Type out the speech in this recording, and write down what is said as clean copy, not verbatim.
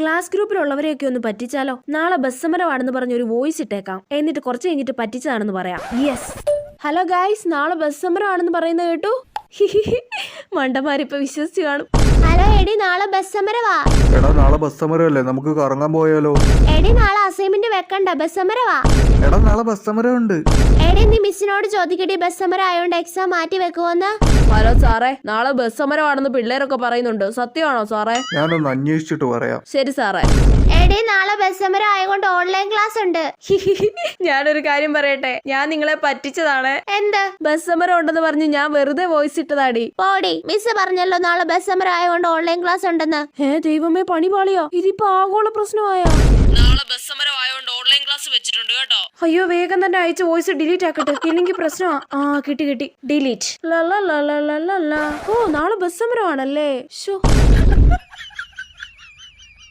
Class ഗ്രൂപ്പിലുള്ളവരെയൊക്കെ ഒന്ന് പറ്റിച്ചാലോ? നാളെ bus സമരമാണെന്ന് പറഞ്ഞ് ഒരു വോയിസ് ഇട്ടേക്കാം. എന്നിട്ട് കുറച്ച് കഴിഞ്ഞിട്ട് പറ്റിച്ചതാണെന്ന് പറയാം. യെസ്. ഹലോ ഗൈസ്, നാളെ ബസ് സമരമാണെന്ന് പറയുന്നത് കേട്ടു. മണ്ടന്മാരിപ്പോ വിശ്വസിച്ച് കാണും. ഹലോ എടി, നാളെ ബസ് സമരവാ. എടാ നാളെ ബസ് സമരമല്ലേ, നമുക്ക് കറങ്ങാൻ പോയാലോ? എടി നാളെ അസൈൻമെന്റ് വെക്കണ്ട, ബസ് സമരവാ. എടാ നാളെ ബസ് സമരമുണ്ട്. എടി നീ മിസ്സിനോട് ചോദിക്കടി, ബസ് സമരം ആയോണ്ട് എക്സാം മാറ്റി വെക്കുവോന്ന്. ഹലോ സാറേ, നാളെ ബസ് സമരമാണെന്ന് പിള്ളേരൊക്കെ പറയുന്നുണ്ട്. സത്യമാണോ സാറേ? ഞാനൊന്ന് അന്വേഷിച്ചിട്ട് പറയാം. ശരി സാറേ. എടി നാളെ ബസ് സമരം ആയതുകൊണ്ട് ഓൺലൈൻ ക്ലാസ് ഉണ്ട്. ഞാനൊരു കാര്യം പറയട്ടെ, ഞാൻ നിങ്ങളെ പറ്റിച്ചതാണ്. എന്ത്? ബസ് സമരം ഉണ്ടെന്ന് പറഞ്ഞ് ഞാൻ വെറുതെ വോയിസ് ഇട്ടതാടി. പോടി, മിസ് പറഞ്ഞല്ലോ നാളെ ബസ് സമരം ആയതുകൊണ്ട് ഓൺലൈൻ ക്ലാസ് ഉണ്ടെന്ന്. ദൈവമേ, പണി പാളിയോ? ഇതിപ്പോ ആഗോള പ്രശ്നമായോ? നാളെ ബസ് സമരം ആയതുകൊണ്ട് ഓൺലൈൻ ക്ലാസ് വെച്ചിട്ടുണ്ട് കേട്ടോ. അയ്യോ, വേഗം തന്നെ അയച്ച വോയിസ് ഡിലീറ്റ് ആക്കട്ടെ, ഇല്ലെങ്കിൽ പ്രശ്നമാ. കിട്ടി ഡിലീറ്റ്. ഓ, നാളെ ബസ് സമരമാണല്ലേ.